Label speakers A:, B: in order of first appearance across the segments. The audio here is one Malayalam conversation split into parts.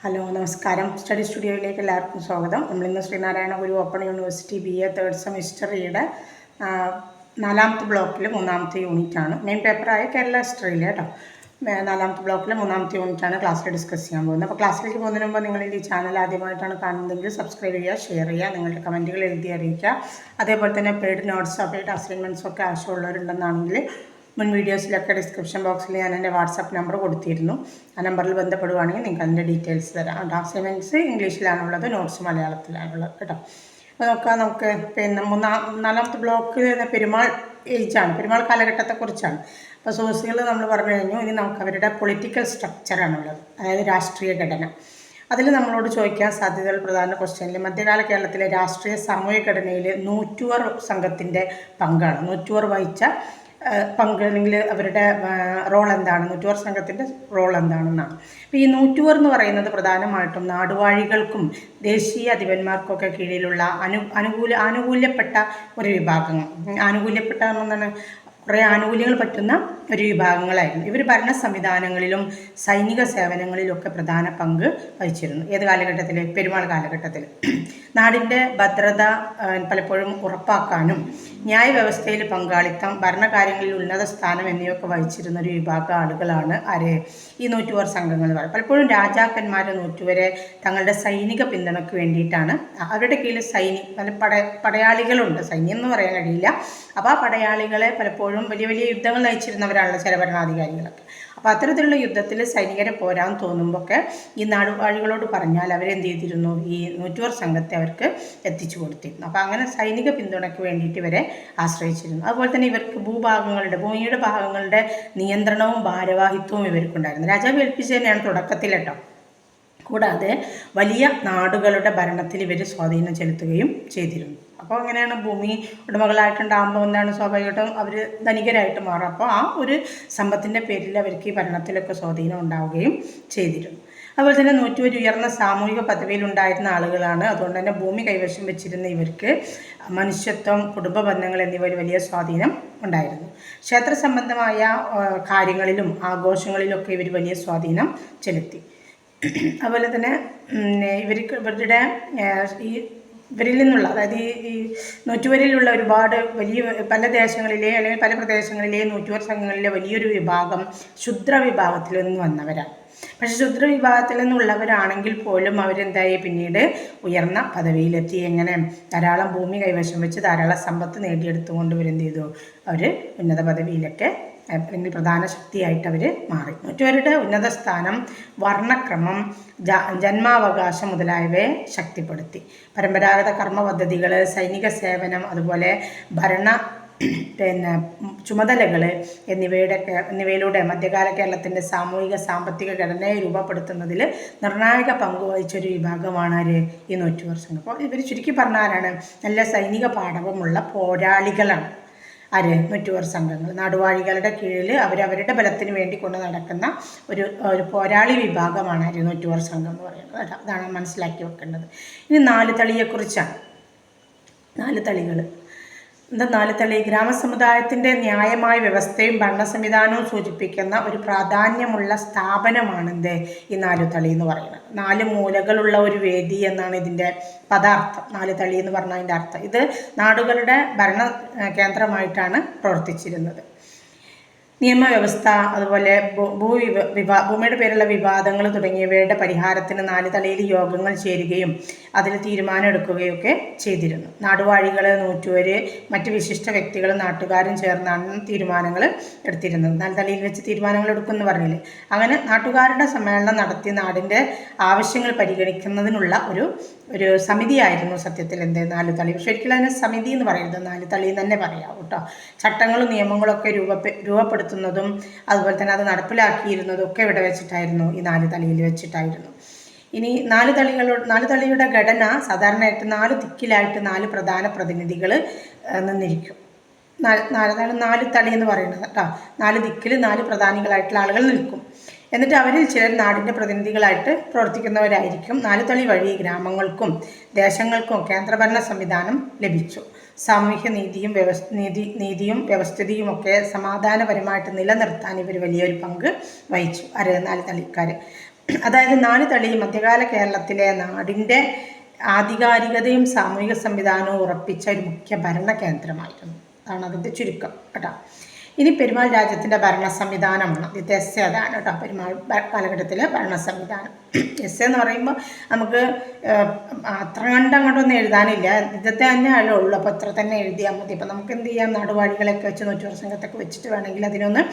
A: ഹലോ നമസ്കാരം. സ്റ്റഡി സ്റ്റുഡിയോയിലേക്ക് എല്ലാവർക്കും സ്വാഗതം. നമ്മളിന്ന് ശ്രീനാരായണ ഗുരു ഓപ്പൺ യൂണിവേഴ്സിറ്റി BA തേർഡ് സെമിസ്റ്ററിയുടെ 4ാമത്തെ ബ്ലോക്കിൽ 3ാമത്തെ യൂണിറ്റാണ്. മെയിൻ പേപ്പറായ കേരള ഹിസ്റ്ററിയിൽ കേട്ടോ. 4ാമത്തെ ബ്ലോക്കിൽ 3ാമത്തെ യൂണിറ്റാണ് ക്ലാസ്സിൽ ഡിസ്കസ് ചെയ്യാൻ പോകുന്നത്. അപ്പോൾ ക്ലാസ്സിലേക്ക് പോകുന്നതിന് മുമ്പ് നിങ്ങൾ ഈ ചാനൽ ആദ്യമായിട്ടാണ് കാണുന്നതെങ്കിൽ സബ്സ്ക്രൈബ് ചെയ്യുക, ഷെയർ ചെയ്യുക, നിങ്ങളുടെ കമൻറ്റുകൾ എഴുതി അറിയിക്കുക. അതേപോലെ തന്നെ പെയ്ഡ് നോട്ട്സോ പെയ്ഡ് അസൈൻമെൻറ്റ്സോ ഒക്കെ ആവശ്യമുള്ളവരുണ്ടെന്നാണെങ്കിൽ മുൻ വീഡിയോസിലൊക്കെ ഡിസ്ക്രിപ്ഷൻ ബോക്സിൽ ഞാൻ എൻ്റെ വാട്സാപ്പ് നമ്പർ കൊടുത്തിരുന്നു. ആ നമ്പറിൽ ബന്ധപ്പെടുവാണെങ്കിൽ നിങ്ങൾക്ക് അതിൻ്റെ ഡീറ്റെയിൽസ് തരാം. അസൈൻമെൻറ്റ്സ് ഇംഗ്ലീഷിലാണുള്ളത്, നോട്ട്സ് മലയാളത്തിലാണുള്ളത് കേട്ടോ. അപ്പോൾ നമുക്ക് പിന്നെ 4ാമത്തെ ബ്ലോക്ക് പെരുമാൾ ഏജാണ്, പെരുമാൾ കാലഘട്ടത്തെക്കുറിച്ചാണ്. അപ്പോൾ സോഴ്സുകൾ നമ്മൾ പറഞ്ഞു കഴിഞ്ഞു. ഇനി നമുക്ക് അവരുടെ പൊളിറ്റിക്കൽ സ്ട്രക്ചറാണുള്ളത്, അതായത് രാഷ്ട്രീയ ഘടന. അതിൽ നമ്മളോട് ചോദിക്കാൻ സാധ്യതയുള്ള പ്രധാന ക്വസ്റ്റ്യനിൽ മധ്യകാല കേരളത്തിലെ രാഷ്ട്രീയ സാമൂഹിക ഘടനയിൽ നൂറ്റുവർ സംഘത്തിൻ്റെ പങ്കാണ്. നൂറ്റുവർ വഹിച്ച പങ്ക് അല്ലെങ്കിൽ അവരുടെ റോൾ എന്താണ്, നൂറ്റുവർ സംഘത്തിൻ്റെ റോൾ എന്താണെന്നാണ്. അപ്പോൾ ഈ നൂറ്റുവർ എന്ന് പറയുന്നത് പ്രധാനമായിട്ടും നാടുവാഴികൾക്കും ദേശീയ അധിപന്മാർക്കൊക്കെ കീഴിലുള്ള ആനുകൂല്യപ്പെട്ട ഒരു വിഭാഗം. ആനുകൂല്യപ്പെട്ട എന്താണ്, കുറേ ആനുകൂല്യങ്ങൾ പറ്റുന്ന ഒരു വിഭാഗങ്ങളായിരുന്നു. ഇവർ ഭരണ സംവിധാനങ്ങളിലും സൈനിക സേവനങ്ങളിലൊക്കെ പ്രധാന പങ്ക് വഹിച്ചിരുന്നു. ഏത് കാലഘട്ടത്തിൽ? പെരുമാൾ കാലഘട്ടത്തിൽ. നാടിൻ്റെ ഭദ്രത പലപ്പോഴും ഉറപ്പാക്കാനും ന്യായവ്യവസ്ഥയിൽ പങ്കാളിത്തം, ഭരണകാര്യങ്ങളിൽ ഉന്നത സ്ഥാനം എന്നിവയൊക്കെ വഹിച്ചിരുന്ന ഒരു വിഭാഗം ആളുകളാണ് ഈ നൂറ്റുവർ സംഘങ്ങൾ എന്ന് പറയുന്നത്. പലപ്പോഴും രാജാക്കന്മാർ നൂറ്റുവരെ തങ്ങളുടെ സൈനിക പിന്തുണയ്ക്ക് വേണ്ടിയിട്ടാണ്, അവരുടെ കീഴിൽ പടയാളികളുണ്ട്, സൈന്യം എന്ന് പറയാൻ കഴിയില്ല. അപ്പോൾ ആ പടയാളികളെ പലപ്പോഴും വലിയ വലിയ യുദ്ധങ്ങൾ നയിച്ചിരുന്നവരാണല്ലോ ചില ഭരണാധികാരികളൊക്കെ. അപ്പോൾ അത്തരത്തിലുള്ള യുദ്ധത്തിൽ സൈനികരെ പോരാൻ തോന്നുമ്പോഴൊക്കെ ഈ നാടുവാഴികളോട് പറഞ്ഞാൽ അവരെന്ത് ചെയ്തിരുന്നു, ഈ നൂറ്റുവർ സംഘത്തെ അവർക്ക് എത്തിച്ചു കൊടുത്തിരുന്നു. അപ്പോൾ അങ്ങനെ സൈനിക പിന്തുണയ്ക്ക് വേണ്ടിയിട്ട് ഇവരെ ആശ്രയിച്ചിരുന്നു. അതുപോലെ തന്നെ ഇവർക്ക് ഭൂമിയുടെ ഭാഗങ്ങളുടെ നിയന്ത്രണവും ഭാരവാഹിത്വവും ഇവർക്കുണ്ടായിരുന്നു. രാജാവ് ഏൽപ്പിച്ച് തന്നെയാണ് തുടക്കത്തിൽ കേട്ടോ. കൂടാതെ വലിയ നാടുകളുടെ ഭരണത്തിൽ ഇവർ സ്വാധീനം ചെലുത്തുകയും ചെയ്തിരുന്നു. അപ്പോൾ അങ്ങനെയാണ് ഭൂമി ഉടമകളായിട്ടുണ്ടാകുമ്പോൾ എന്താണ്, സ്വാഭാവികമായിട്ടും അവർ ധനികരായിട്ട് മാറും. അപ്പോൾ ആ ഒരു സമ്പത്തിൻ്റെ പേരിൽ അവർക്ക് ഈ ഭരണത്തിലൊക്കെ സ്വാധീനം ഉണ്ടാവുകയും ചെയ്തിരുന്നു. അതുപോലെ തന്നെ നൂറ്റുവർ ഉയർന്ന സാമൂഹിക പദവിയിലുണ്ടായിരുന്ന ആളുകളാണ്. അതുകൊണ്ട് തന്നെ ഭൂമി കൈവശം വെച്ചിരുന്ന ഇവർക്ക് മനുഷ്യത്വം, കുടുംബ ബന്ധങ്ങൾ എന്നിവയിൽ വലിയ സ്വാധീനം ഉണ്ടായിരുന്നു. ക്ഷേത്ര സംബന്ധമായ കാര്യങ്ങളിലും ആഘോഷങ്ങളിലൊക്കെ ഇവർ വലിയ സ്വാധീനം ചെലുത്തി. അതുപോലെ തന്നെ ഇവരിൽ നിന്നുള്ള, അതായത് ഈ നൂറ്റുവരിലുള്ള ഒരുപാട് പല ദേശങ്ങളിലെ അല്ലെങ്കിൽ പല പ്രദേശങ്ങളിലെ നൂറ്റുവർ സംഘങ്ങളിലെ വലിയൊരു വിഭാഗം ശുദ്ര വിഭാഗത്തിൽ നിന്ന് വന്നവരാണ്. പക്ഷേ ശുദ്ര വിഭാഗത്തിൽ നിന്നുള്ളവരാണെങ്കിൽ പോലും അവരെന്തായി, പിന്നീട് ഉയർന്ന പദവിയിലെത്തി. എങ്ങനെ? ധാരാളം ഭൂമി കൈവശം വെച്ച് ധാരാളം സമ്പത്ത് നേടിയെടുത്തുകൊണ്ട് ഇവരെന്ത് ചെയ്തു, അവർ ഉന്നത പദവിയിലൊക്കെ അല്ലെങ്കിൽ പ്രധാന ശക്തിയായിട്ട് അവർ മാറി. മറ്റവരുടെ ഉന്നത സ്ഥാനം, വർണ്ണക്രമം, ജന്മാവകാശം മുതലായവയെ ശക്തിപ്പെടുത്തി. പരമ്പരാഗത കർമ്മ പദ്ധതികൾ, സൈനിക സേവനം, അതുപോലെ ചുമതലകൾ എന്നിവയിലൂടെ മധ്യകാല കേരളത്തിൻ്റെ സാമൂഹിക സാമ്പത്തിക ഘടനയെ രൂപപ്പെടുത്തുന്നതിൽ നിർണായക പങ്ക് വഹിച്ചൊരു വിഭാഗമാണ് ഈ നൂറ്റുവർ സംഘം. അപ്പോൾ ഇവർ ചുരുക്കി പറഞ്ഞാലാണ് നല്ല സൈനിക പാടവമുള്ള പോരാളികളാണ് നൂറ്റുവർ സംഘങ്ങൾ. നാടുവാഴികളുടെ കീഴിൽ അവരവരുടെ ബലത്തിന് വേണ്ടി കൊണ്ട് നടക്കുന്ന ഒരു പോരാളി വിഭാഗമാണ് നൂറ്റുവർ സംഘം എന്ന് പറയുന്നത്. അതാണ് മനസ്സിലാക്കി വെക്കേണ്ടത്. ഇനി 4 തളിയെക്കുറിച്ചാണ്. 4 തളികൾ എന്താ? 4 തളി ഗ്രാമസമുദായത്തിൻ്റെ ന്യായമായ വ്യവസ്ഥയും ഭരണ സംവിധാനവും സൂചിപ്പിക്കുന്ന ഒരു പ്രാധാന്യമുള്ള സ്ഥാപനമാണ് ഈ 4 തളി എന്ന് പറയുന്നത്. 4 മൂലകളുള്ള ഒരു വേദി എന്നാണ് ഇതിൻ്റെ പദാർത്ഥം. 4 തളി എന്ന് പറഞ്ഞാൽ അതിൻ്റെ അർത്ഥം ഇത് നാടുകളുടെ ഭരണ കേന്ദ്രമായിട്ടാണ് പ്രവർത്തിച്ചിരുന്നത്. നിയമവ്യവസ്ഥ, അതുപോലെ ഭൂമിയുടെ പേരുള്ള വിവാദങ്ങൾ തുടങ്ങിയവയുടെ പരിഹാരത്തിന് 4 തളിയിൽ യോഗങ്ങൾ ചേരുകയും അതിൽ തീരുമാനം എടുക്കുകയൊക്കെ ചെയ്തിരുന്നു. നാടുവാഴികൾ, നൂറ്റുവർ, മറ്റ് വിശിഷ്ട വ്യക്തികളും നാട്ടുകാരും ചേർന്നാണ് തീരുമാനങ്ങൾ എടുത്തിരുന്നത്. 4 തളിയിൽ വെച്ച് തീരുമാനങ്ങൾ എടുക്കുമെന്ന് പറഞ്ഞില്ലേ. അങ്ങനെ നാട്ടുകാരുടെ സമ്മേളനം നടത്തി നാടിൻ്റെ ആവശ്യങ്ങൾ പരിഗണിക്കുന്നതിനുള്ള ഒരു സമിതിയായിരുന്നു സത്യത്തിൽ 4 തളി. പക്ഷെ ഒരിക്കലും അതിന് സമിതി എന്ന് പറയരുത്, 4 തളി എന്ന് തന്നെ പറയാം കേട്ടോ. ചട്ടങ്ങളും നിയമങ്ങളൊക്കെ രൂപപ്പെടുത്തുന്നതും അതുപോലെ തന്നെ അത് നടപ്പിലാക്കിയിരുന്നതും ഒക്കെ ഇവിടെ വെച്ചിട്ടായിരുന്നു, ഈ 4 തളിയിൽ വെച്ചിട്ടായിരുന്നു. ഇനി 4 തളിയുടെ ഘടന സാധാരണയായിട്ട് 4 ദിക്കിലായിട്ട് 4 പ്രധാന പ്രതിനിധികൾ നിന്നിരിക്കും. 4 തളി എന്ന് പറയുന്നത് കേട്ടോ. 4 ദിക്കിൽ 4 പ്രധാനികളായിട്ടുള്ള ആളുകൾ നിൽക്കും. എന്നിട്ട് അവരിൽ ചിലർ നാടിൻ്റെ പ്രതിനിധികളായിട്ട് പ്രവർത്തിക്കുന്നവരായിരിക്കും. 4 തളി വഴി ഗ്രാമങ്ങൾക്കും ദേശങ്ങൾക്കും കേന്ദ്രഭരണ സംവിധാനം ലഭിച്ചു. സാമൂഹ്യ നീതിയും വ്യവസ്ഥിതിയും ഒക്കെ സമാധാനപരമായിട്ട് നിലനിർത്താൻ ഇവർ വലിയൊരു പങ്ക് വഹിച്ചു. 4 തളിക്കാർ. അതായത് നാലുതളി മധ്യകാല കേരളത്തിലെ നാടിൻ്റെ ആധികാരികതയും സാമൂഹിക സംവിധാനവും ഉറപ്പിച്ച ഒരു മുഖ്യ ഭരണ കേന്ദ്രമായിരുന്നു. അതാണ് അതിൻ്റെ ചുരുക്കം കേട്ടോ. ഇനി പെരുമാൾ രാജ്യത്തിൻ്റെ ഭരണ സംവിധാനമാണ്. ഇത് എസ് അതാണ് കേട്ടോ, പെരുമാൾ കാലഘട്ടത്തിലെ ഭരണ സംവിധാനം. എസ് എന്ന് പറയുമ്പോൾ നമുക്ക് അത്ര അങ്ങോട്ടൊന്നും എഴുതാനില്ല, ഇതൊക്കെ തന്നെ ഉള്ളൂ. അപ്പോൾ അത്ര തന്നെ എഴുതിയാൽ മതി. അപ്പോൾ നമുക്ക് എന്ത് ചെയ്യാം, നാടുവാഴികളൊക്കെ വെച്ച് നൂറ്റുവർ സംഘത്തൊക്കെ വെച്ചിട്ട് വേണമെങ്കിൽ അതിനൊന്ന്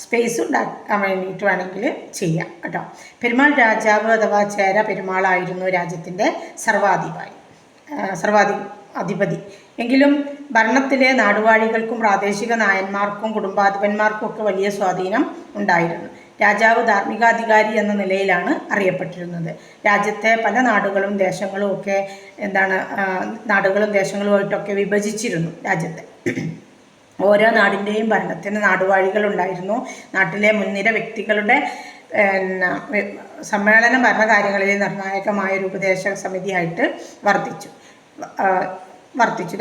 A: സ്പേസ് ഉണ്ടാക്കാൻ വേണ്ടിയിട്ട് വേണമെങ്കിൽ ചെയ്യാം കേട്ടോ. പെരുമാൾ രാജാവ് അഥവാ ചേര പെരുമാളായിരുന്നു രാജ്യത്തിൻ്റെ സർവാധിപതി. എങ്കിലും ഭരണത്തിലെ നാടുവാഴികൾക്കും പ്രാദേശിക നായന്മാർക്കും കുടുംബാധിപന്മാർക്കും ഒക്കെ വലിയ സ്വാധീനം ഉണ്ടായിരുന്നു. രാജാവ് ധാർമ്മികാധികാരി എന്ന നിലയിലാണ് അറിയപ്പെട്ടിരുന്നത്. രാജ്യത്തെ പല നാടുകളും ദേശങ്ങളും ഒക്കെ നാടുകളും ദേശങ്ങളുമായിട്ടൊക്കെ വിഭജിച്ചിരുന്നു രാജ്യത്തെ. ഓരോ നാടിൻ്റെയും ഭരണത്തിന് നാടുവാഴികളുണ്ടായിരുന്നു. നാട്ടിലെ മുൻനിര വ്യക്തികളുടെ സമ്മേളനം ഭരണകാര്യങ്ങളിൽ നിർണായകമായ ഒരു ഉപദേശക സമിതിയായിട്ട് വർത്തിച്ചു.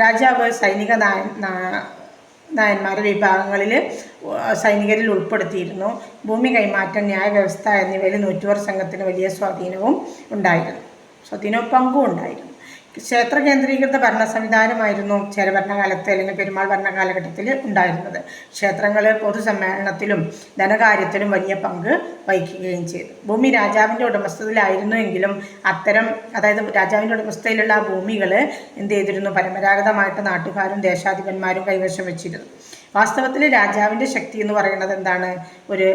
A: രാജാവ് സൈനിക നായന്മാരുടെ വിഭാഗങ്ങളിൽ സൈനികരിൽ ഉൾപ്പെടുത്തിയിരുന്നു. ഭൂമി കൈമാറ്റം, ന്യായവ്യവസ്ഥ എന്നിവയിൽ നൂറ്റുവർ സംഘത്തിന് വലിയ സ്വാധീനവും പങ്കും ഉണ്ടായിരുന്നു. ക്ഷേത്ര കേന്ദ്രീകൃത ഭരണ സംവിധാനമായിരുന്നു ചേര ഭരണകാലത്ത് അല്ലെങ്കിൽ പെരുമാൾ ഭരണകാലഘട്ടത്തിൽ ഉണ്ടായിരുന്നത്. ക്ഷേത്രങ്ങൾ പൊതുസമ്മേളനത്തിലും ധനകാര്യത്തിലും വലിയ പങ്ക് വഹിക്കുകയും ചെയ്തു. ഭൂമി രാജാവിൻ്റെ ഉടമസ്ഥതയിലായിരുന്നുവെങ്കിലും അതായത് രാജാവിൻ്റെ ഉടമസ്ഥതയിലുള്ള ആ ഭൂമികൾ എന്ത് ചെയ്തിരുന്നു, പരമ്പരാഗതമായിട്ട് നാട്ടുകാരും ദേശാധിപന്മാരും കൈവശം വെച്ചിരുന്നു. വാസ്തവത്തിൽ രാജാവിൻ്റെ ശക്തി എന്ന് പറയുന്നത് എന്താണ്, ഒരു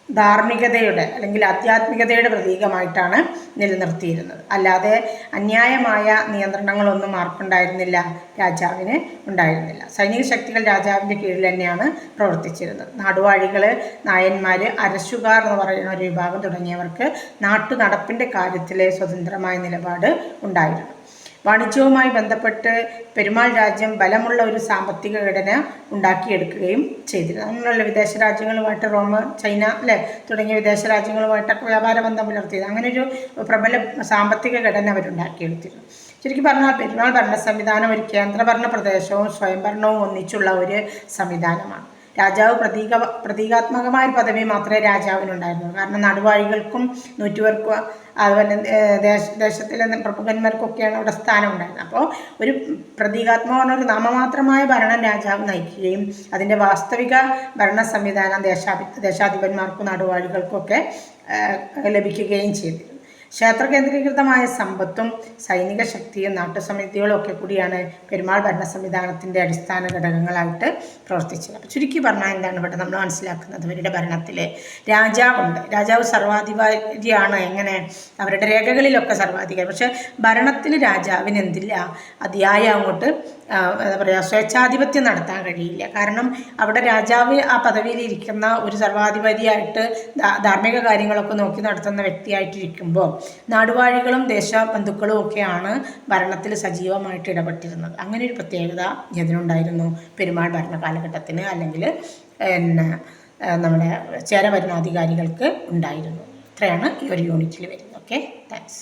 A: ധാർമ്മികതയുടെ അല്ലെങ്കിൽ ആധ്യാത്മികതയുടെ പ്രതീകമായിട്ടാണ് നിലനിർത്തിയിരുന്നത്. അല്ലാതെ അന്യായമായ നിയന്ത്രണങ്ങളൊന്നും ആർക്കുണ്ടായിരുന്നില്ല, രാജാവിന് ഉണ്ടായിരുന്നില്ല. സൈനിക ശക്തികൾ രാജാവിൻ്റെ കീഴിൽ തന്നെയാണ് പ്രവർത്തിച്ചിരുന്നത്. നാടുവാഴികൾ, നായന്മാർ, അരശുകാർ എന്ന് പറയുന്ന ഒരു വിഭാഗം തുടങ്ങിയവർക്ക് നാട്ടു നടപ്പിൻ്റെ കാര്യത്തിൽ സ്വതന്ത്രമായ നിലപാട് ഉണ്ടായിരുന്നു. വാണിജ്യവുമായി ബന്ധപ്പെട്ട് പെരുമാൾ രാജ്യം ബലമുള്ള ഒരു സാമ്പത്തിക ഘടന ഉണ്ടാക്കിയെടുക്കുകയും ചെയ്തിരുന്നു. അങ്ങനെയുള്ള വിദേശ രാജ്യങ്ങളുമായിട്ട് റോം, ചൈന തുടങ്ങിയ വിദേശ രാജ്യങ്ങളുമായിട്ടൊക്കെ വ്യാപാര ബന്ധം പുലർത്തിയത്. അങ്ങനെ ഒരു പ്രബല സാമ്പത്തിക ഘടന അവരുണ്ടാക്കിയെടുത്തിരുന്നു. ശരിക്കും പറഞ്ഞാൽ പെരുമാൾ ഭരണ സംവിധാനം ഒരു കേന്ദ്രഭരണ പ്രദേശവും സ്വയംഭരണവും ഒന്നിച്ചുള്ള ഒരു സംവിധാനമാണ്. രാജാവ് പ്രതീകാത്മകമായ ഒരു പദവി മാത്രമേ രാജാവിനുണ്ടായിരുന്നുള്ളൂ. കാരണം നടുവാഴികൾക്കും നൂറ്റുപേർക്കും അതുപോലെ ദേശത്തിലെ പ്രമുഖന്മാർക്കൊക്കെയാണ് അവിടെ സ്ഥാനം ഉണ്ടായിരുന്നത്. അപ്പോൾ ഒരു പ്രതീകാത്മകമായ ഒരു നാമമാത്രമായ ഭരണം രാജാവ് നയിക്കുകയും അതിൻ്റെ വാസ്തവിക ഭരണ സംവിധാനം ദേശാധിപന്മാർക്കും നടുവാഴികൾക്കൊക്കെ ലഭിക്കുകയും ചെയ്തിരുന്നു. ക്ഷേത്ര കേന്ദ്രീകൃതമായ സമ്പത്തും സൈനിക ശക്തിയും നാട്ടുസമിതികളും ഒക്കെ കൂടിയാണ് പെരുമാൾ ഭരണ സംവിധാനത്തിൻ്റെ അടിസ്ഥാന ഘടകങ്ങളായിട്ട് പ്രവർത്തിച്ചത്. അപ്പോൾ ചുരുക്കി പറഞ്ഞാൽ എന്താണ് ഇവിടെ നമ്മൾ മനസ്സിലാക്കുന്നത്, അവരുടെ ഭരണത്തിൽ രാജാവുണ്ട്. രാജാവ് സർവാധികാരിയാണ്. എങ്ങനെ, അവരുടെ രേഖകളിലൊക്കെ സർവാധികാരി. പക്ഷെ ഭരണത്തിൽ രാജാവിന് എന്തില്ല, അതിയായ അങ്ങോട്ട് എന്താ പറയുക, സ്വേച്ഛാധിപത്യം നടത്താൻ കഴിയില്ല. കാരണം അവിടെ രാജാവ് ആ പദവിയിലിരിക്കുന്ന ഒരു സർവാധിപതിയായിട്ട് ധാർമ്മിക കാര്യങ്ങളൊക്കെ നോക്കി നടത്തുന്ന വ്യക്തിയായിട്ടിരിക്കുമ്പോൾ നാടുവാഴികളും ദേശബന്ധുക്കളും ഒക്കെയാണ് ഭരണത്തിൽ സജീവമായിട്ട് ഇടപെട്ടിരുന്നത്. അങ്ങനെ ഒരു പ്രത്യേകത ഇതിനുണ്ടായിരുന്നു പെരുമാൾ ഭരണ കാലഘട്ടത്തിന്, അല്ലെങ്കിൽ നമ്മുടെ ചേര ഭരണാധികാരികൾക്ക് ഉണ്ടായിരുന്നു. ഇത്രയാണ് ഈ ഒരു യൂണിറ്റിൽ വരുന്നത്. Okay, thanks.